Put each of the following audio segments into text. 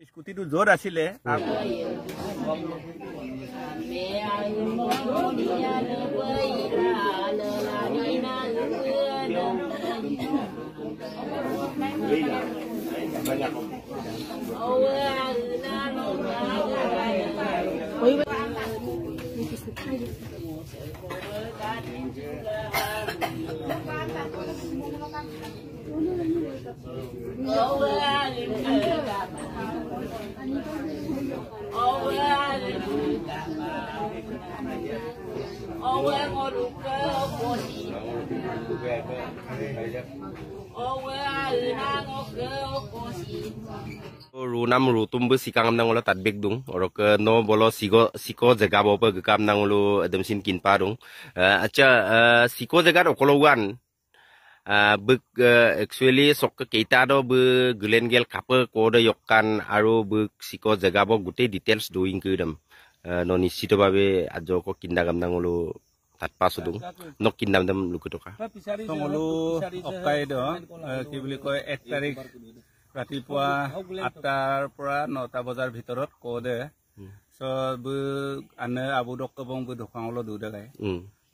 স্কুটিটো জোর আছিলে Runam rutum bu sikang am nangolo tatbik dung orok no bolo siko jaga bopa gakam nangolo adam sin kinpa dung acha siko jaga okolowan buk actually sok keita do bu glengel kape kode yokkan aro buk siko jaga bo gute details doing kudam no nisito babe ajo ko kindagam nangolo tatpa sudung nok kindam dam lukutoka ngolo okai do ki buli koy 1 তাৰিখ ৰাতিপুৱা 8টাৰ পৰা 9টা বজাৰ ভিতৰত কোদে সব আনে আবুদক বং বু দখাংলো দুদে গায়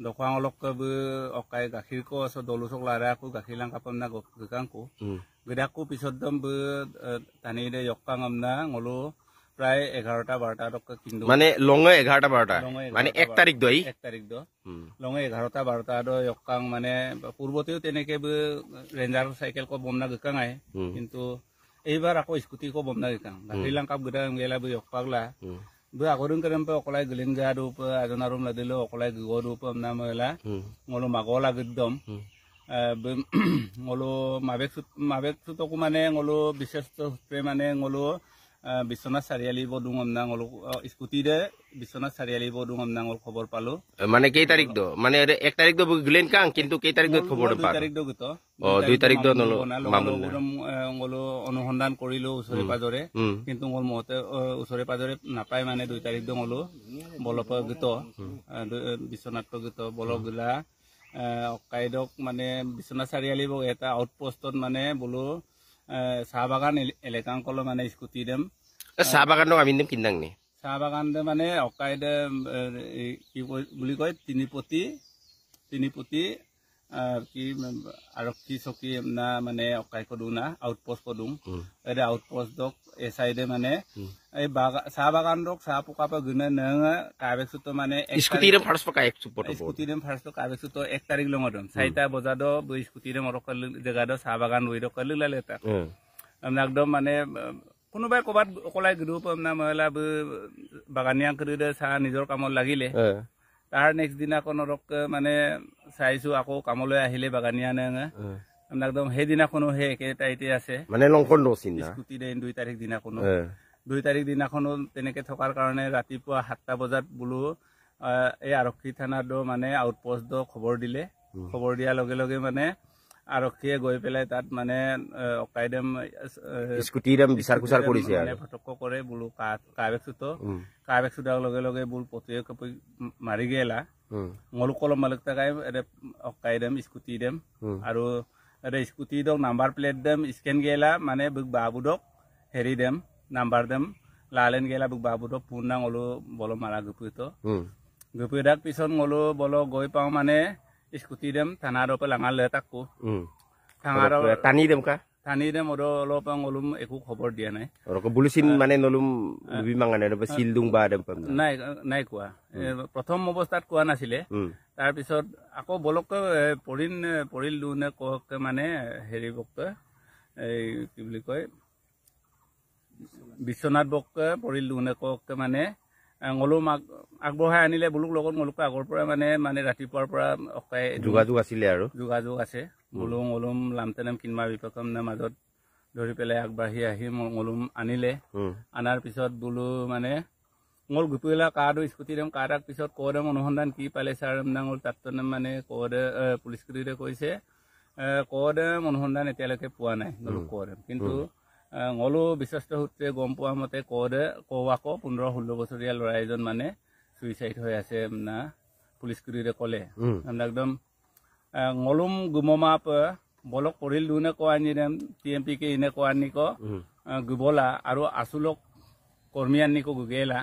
দখাংলক বু অকাই গাখীৰ কো স দলুসক লাৰাকো গাখীলাং কাপমনা গকাংকো গদাকো পিছতদম বু তানি দে যকাং আমনা ngolo প্ৰায় 11টা 12টা তক কিন্দু মানে লঙে 11টা 12টা মানে 1 তাৰিখ দই 1 তাৰিখ দ লঙে 11টা 12টা দ যকাং মানে পূৰ্বতেও তেনেকে বু ৰেঞ্জাৰ সাইকেল কো বমনা গকাং আই কিন্তু এইবাৰ আকৌ স্কুটি কো বমনা গকাং গাখীলাং কাপ গদা গেলা বু যকপাগলা বু আগৰন কৰম পে অকলাই গলিনগা ৰূপ আজনাৰুম লাদিলো অকলাই গগো ৰূপ আমনা ময়লা ngolo magol agdom ngolo mabek সুতকো মানে ngolo বিশেষত স্প্রে মানে ngolo Biswanath Chariali বদুং আমনা ngolo scooty দে বিশ্বনাথ চাৰিআলি বদুং আমনা ngol খবৰ পালো মানে কেই তাৰিখ দ মানে 1 তাৰিখ দ গলেন কাং কিন্তু কেই তাৰিখ দ খবৰ পা 2 তাৰিখ দ গতো 2 তাৰিখ দ নলো মামুন ngolo অনুসন্ধান কৰিলো উছৰে পাজৰে কিন্তু ngol মতে উছৰে পাজৰে নাপাই মানে 2 তাৰিখ দ ngolo বলপ গতো বিশ্বনাথ গতো বলগলা অকাইদক মানে বিশ্বনাথ চাৰিআলি ব এটা আউটপোষ্টত মানে বলো চাহ বাগান এলেকাং কলো মানে স্কুটি দেম চাহ বাগান আমি দেম কিন্দাং নি চাহ বাগান দে মানে অকাইদে কি বুলি কয় তিনিপতি কি আৰক্ষী চকী না মানে অকাই কদু না আউটপোষ্ট কদু এৰে আউটপোষ্ট দক এ সাইডে মানে এই চাহ বাগান দক চাহ পোকা পা গুনে নং কাবেসুত মানে স্কুটি রে ফার্স্ট পকা এক সুপট স্কুটি রে ফার্স্ট কাবেসুত 1 তাৰিখ লঙদম 4টা বজা দ স্কুটি রে মরকল জায়গা দ চাহ বাগান রই দক লালে তা একদম মানে কোনোবাই কবাত অকলাই গ্ৰুপ না মহিলা বাগানিয়া কৰি দে চাহ নিজৰ কামত লাগিলে তাৰ নেক্সট দিনা কোনৰক মানে চাইছো আকৌ কামলৈ আহিলে বাগানিয়া নে একদম হে দিনা কোনো হে একেটাইতে আছে মানে লংকন দছিন না স্কুটি দে 2 তাৰিখ দিনা কোনো 2 তাৰিখ দিনা কোনো তেনেকে থকাৰ কাৰণে ৰাতিপুৱা 7টা বজাত বুলো এই আৰক্ষী থানা দ মানে আউটপোষ্ট দ খবৰ দিলে খবৰ দিয়া লগে লগে মানে আৰক্ষীয়ে গৈ পেলাই তাত মানে অকাইদম স্কুটি দম বিচাৰ কুচাৰ কৰিছে মানে ফটক কৰে বুলো কাবেকসুত লগে লগে বুল পতিয়ে কপি মাৰি গেলা ngolo kolom malak ta kay অকাইদম স্কুটি দেম আৰু এৰে স্কুটি দক নাম্বাৰ প্লেট দেম স্ক্যান গেলা মানে বুক বাবুদক হেৰি দেম নাম্বাৰ দেম লালেন গেলা বুক বাবুদক পুনা ngolo বল মাৰা গুপিতো গুপিদাক পিছন ngolo বল গৈ পাও মানে স্কুটি দেম থানাৰ ওপৰ লাঙাল লৈ তাকো থানাৰ টানি দেম কা থানি দেম ওৰ অলপ ngolum একো খবৰ দিয়া নাই অৰক বুলিছিন মানে নলুম বিমাঙানে সিলদুং বা দেম পাম নাই কোৱা প্ৰথম অৱস্থাত কোৱা নাছিলে তাৰ পিছত আকৌ বলক পৰিল দুনে কক মানে হেৰি বক এই কি বুলি কয় বিশ্বনাথ বক পৰিল দুনে কক মানে ngolum আগবঢ়াই আনিলে বুলুক লগত ngoluk আগৰ পৰা মানে ৰাতিপুৱাৰ পৰা অকাই যোগাযোগ আছিল আৰু যোগাযোগ আছে বুলুং ngolum লামতেনম কিনমা বিপকম না মাজত ধৰি পেলাই আগবাঢ়ি আহি ngolum আনিলে আনাৰ পিছত বুলু মানে ngol গুপিলা কাৰ্ড স্কুটি দেম কাৰ্ডৰ পিছত কোডম অনুসন্ধান কি পালে ছাৰ নাঙল তাতনে মানে কোড পুলিচ কৰিৰে কৈছে কোডম অনুসন্ধান এতিয়ালৈকে পোৱা নাই ngoluk কোডম কিন্তু ngolo বিশ্বস্ত সূত্ৰে গম পোৱা মতে কোৱাকো 15-16 বছৰীয়া ল'ৰা এজন মানে সুইসাইড হৈ আছে না পুলিচ কুৰিৰে ক'লে আমরা একদম ngolum gumoma pa bolok poril dune ko anirem TMP ke ine ko aniko gubola aru asulok kormian niko gugela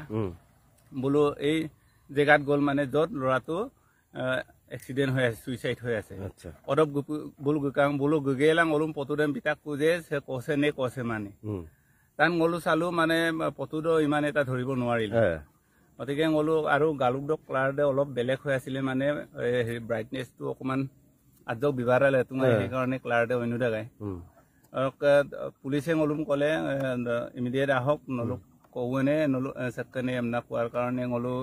bulu ei jegat gol mane jot loratu accident hoy ase suicide hoy ase acha odob bulu gukang bulu gugela ngolum potudem bitak kuje se kose ne kose mane tan ngolu salu mane potudo iman eta dhoribo নোৱাৰিল অতিকে ngolu আৰু গালুক doc ক্লাৰ দে অলপ বেলেগ হৈ আছিল মানে ব্ৰাইটনেস টো অকমান আজক বিভাৰালে তোমাৰ এই কাৰণে ক্লাৰ দে অন্য দেখাই আৰু পুলিচে ngolum ক'লে ইমিডিয়েট আহক নলু কোনে নলু সকনে আমনা কোৱাৰ কাৰণে ngolu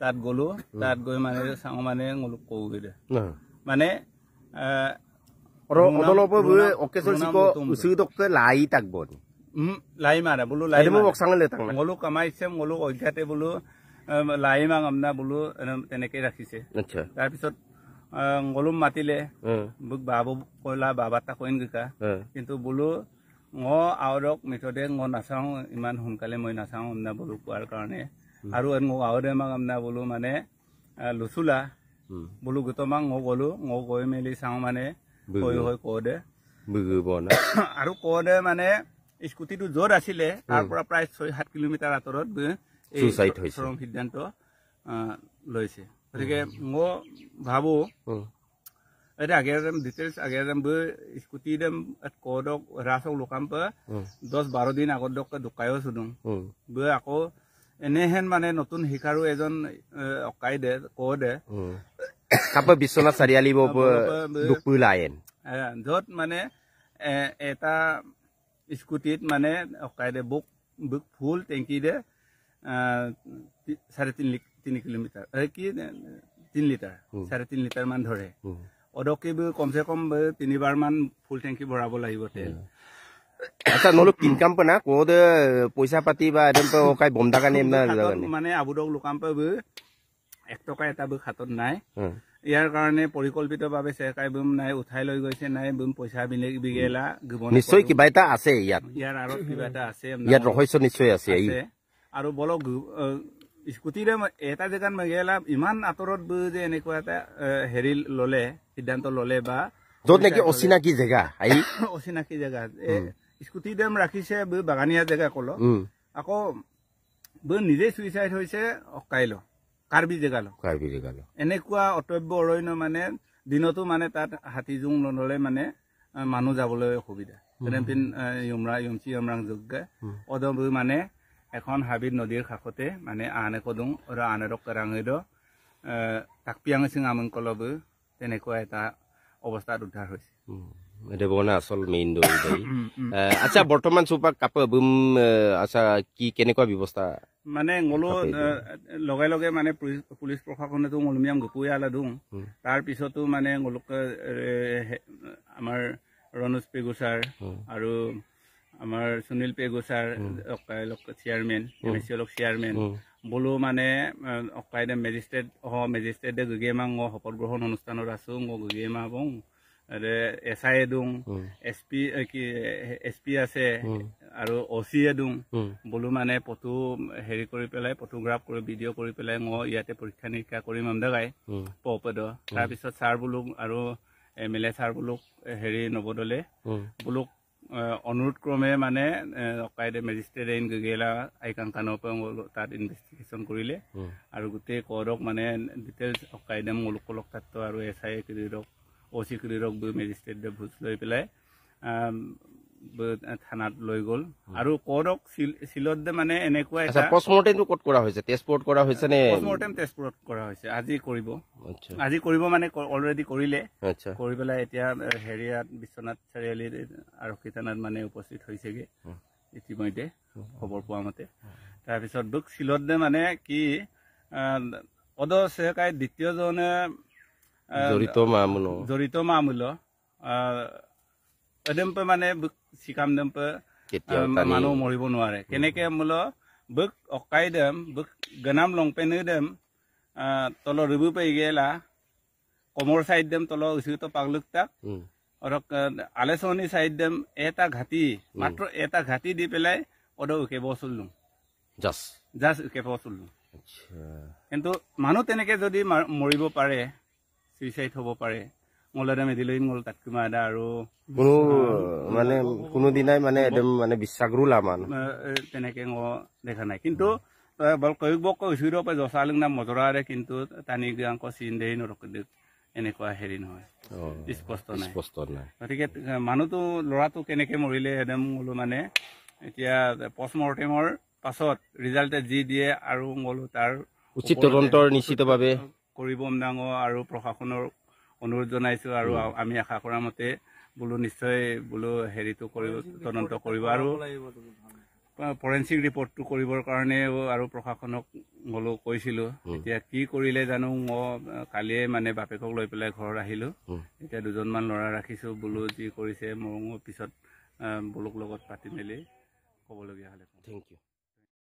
তাত গলো তাত গৈ মানে চাও মানে ngolu কোউৰে মানে অদলপ অকেছৰ সিকো উসুদক লাই তাকবন লাই মাৰা বলু লাই মই বক্সাংলে তাক ngolu কামাইছে ngolu অধ্যাতে বলু লাই মাং আমনা বলু তেনেকে ৰাখিছে আচ্ছা তাৰ পিছত ngolum মাতিলে বুক বাবু কইলা বাবা তা কইন গকা কিন্তু বলু আউৰক মেথডে নাচাও ইমান হুনকালে মই নাচাও আমনা বলু কোৱাৰ কাৰণে আৰু আউৰে মাং আমনা বলু মানে লুসুলা বলু গতমাং গলো গৈ মেলি চাও মানে কই হৈ কোদে বুগবনা আৰু কোদে মানে স্কুটিটো জোৰ আছিলে তাৰ পৰা প্ৰায় 6-7 কিলোমিটাৰ আঁতৰত সুইসাইড হৈছে শ্ৰম সিদ্ধান্ত লৈছে গতিকে মই ভাবো এটা আগেৰম ডিটেইলছ আগেৰম স্কুটি দেম কোডক ৰাসক লোকাম্প 10-12 দিন আগত দকায়ো সুদুং আকৌ এনেহেন মানে নতুন শিকাৰু এজন অকাইদে কোডে কাপ বিশ্বনাথ চাৰিআলি দুপুলায়েন যত মানে এটা স্কুটিত মানে অকাইদে বুক ফুল টেংকি দে 3.5 কিলোমিটার কি 3 লিটার 3.5 লিটার মান ধরে অদকে কমসে কম 3 মান ফুল টেংকি ভৰাব লাগিব তেল আচ্ছা নলু ইনকাম পনা কোদ পয়সা পাতি বা এদম অকাই বমদা কানে না মানে আবুদক লোকাম পে 1 টকা এটা হাতত নাই ইয়াৰ কাৰণে পৰিকল্পিতভাৱে চেকাই বুম নাই উঠাই লৈ গৈছে নাই বুম পইচা বিগেলা গবন নিশ্চয় কিবা এটা আছে ইয়াৰ আৰু কিবা এটা আছে ইয়াত ৰহস্য নিশ্চয় আছে আৰু বলক স্কুটিৰে এটা জেগাত মগেলা ইমান আতৰত যে এনেকুৱা এটা হেৰি ললে সিদ্ধান্ত ললে বা যত নেকি অচিনাকি জেগা আই অচিনাকি জেগা স্কুটি দেম ৰাখিছে বাগানিয়া জেগা কলো আকৌ নিজে সুইসাইড হৈছে অকাইলো কাৰ্বি জেগালো এনেকুৱা অতব্য অৰণ্য মানে দিনতো মানে তাত হাতী জুং নললে মানে মানুহ যাবলৈ অসুবিধা তেনেপিন ইয়মৰাং যোগ্য অদম মানে এখন হাবিত নদীৰ কাষতে মানে আনে কদুং আৰু আনেৰক ৰাঙিদ তাকপিয়াং সিং আমন কলব তেনেকুৱা এটা অৱস্থাত উদ্ধাৰ হৈছে দেবনা আসল মেইন দই আচ্ছা বৰ্তমান সুপা কাপ বুম আচ্ছা কি কেনেকুৱা ব্যৱস্থা মানে ngolo লগে লগে মানে পুলিচ প্ৰশাসনে তো ngolmiam গুপুয়ালা দুং তাৰ পিছতো মানে ngolক আমাৰ ৰনুজ পেগুসাৰ আৰু আমাৰ সুনীল পেগুসাৰ অকাইলক চেয়াৰম্যান এমএসএলক চেয়াৰম্যান বলো মানে অকাইদে মেজিষ্ট্ৰেট দে গগেমাং শপত গ্ৰহণ অনুষ্ঠানত আছো গগেমা বং এসআই দুং এসপি আছে আৰু ওসি দুং বলো মানে ফটো হেৰি কৰি পেলাই ফটোগ্ৰাফ কৰি ভিডিঅ' কৰি পেলাই ইয়াতে পৰীক্ষা নিৰীক্ষা কৰি মন্দগাই পপদ তাৰ পিছত ছাৰ বুলুক আৰু এমএলএ ছাৰ বুলুক হেৰি নবদলে বুলুক অনুৰোধ ক্ৰমে মানে অকাইদে মেজিষ্ট্ৰেট ইন গগেলা আইকাংকানৰ পৰা তাত ইনভেষ্টিগেশ্যন কৰিলে আৰু গোটেই কডক মানে ডিটেইলছ অকাইদে মুলুকলক তাত্ব আৰু এসআই কিৰিৰক ওসি কিৰিৰক মেজিষ্ট্ৰেট দে ভুজ লৈ পেলাই থানাত লৈ গল আৰু কডক সিলত দে মানে এনেকুৱা এটা পোষ্টমৰ্টেম কত কৰা হৈছে টেষ্টপোৰ্ট কৰা হৈছে নে পোষ্টমৰ্টেম টেষ্টপোৰ্ট কৰা হৈছে আজি কৰিব মানে অলৰেডি কৰিলে কৰি পেলাই এতিয়া হেৰিয়াত বিশ্বনাথ চাৰিআলিৰ আৰক্ষী থানাত মানে উপস্থিত হৈছেগে ইতিমধ্যে খবৰ পোৱা মতে তাৰ পিছত বুক সিলত দে মানে কি অদ সেকাই দ্বিতীয়জনে জড়িত মামুল এদম মানে চিকাম দেম মানুহ মৰিব নোৱাৰে কেনেকে মূল বুক অকাই দেম বুক গনাম লংপেন দেম তল রিবু পাই গেলা কমর সাইড দেম তল উচিত পাগলুক তাক আর আলেসনি সাইড দেম এটা ঘাটি মাত্র এটা ঘাটি দি পেলাই ওদ উকে বসুললুম জাস উকে বসুললুম আচ্ছা কিন্তু মানুহ তেনেকে যদি মৰিব পাৰে সুইচাইড হ'ব পাৰে মলদা মেডিলৈ মল তাতকুমা এটা আৰু কোনো মানে কোনো দিনাই মানে একদম মানে বিশ্বাসৰুলা মান তেনেকে দেখা নাই কিন্তু বল কয়ক কৈছিল জচালুং নাম মজৰাৰে কিন্তু টানি গাংক চিন দেই নৰক এনেকুৱা হেৰি নহয় স্পষ্ট নাই গতিকে মানুহটো ল'ৰাটো কেনেকে মৰিলে একদম বোলো মানে এতিয়া পষ্টমৰ্টেমৰ পাছত ৰিজাল্টে যি দিয়ে আৰু বোলো তাৰ উচিত তদন্তৰ নিশ্চিতভাৱে কৰিব ডাঙ আৰু প্ৰশাসনৰ অনুৰোধ জনাইছো আৰু আমি আশা কৰা মতে বোলো নিশ্চয় বোলো হেৰিটো কৰিব তদন্ত কৰিব আৰু ফৰেনচিক ৰিপৰ্টটো কৰিবৰ কাৰণে আৰু প্ৰশাসনক বোলো কৈছিলো এতিয়া কি কৰিলে জানো মই কালিয়ে মানে বাপেকক লৈ পেলাই ঘৰত আহিলো এতিয়া দুজনমান ল'ৰা ৰাখিছো বোলো যি কৰিছে মোৰ পিছত বোলোক লগত পাতি মেলি ক'বলগীয়া হ'লে থেংক ইউ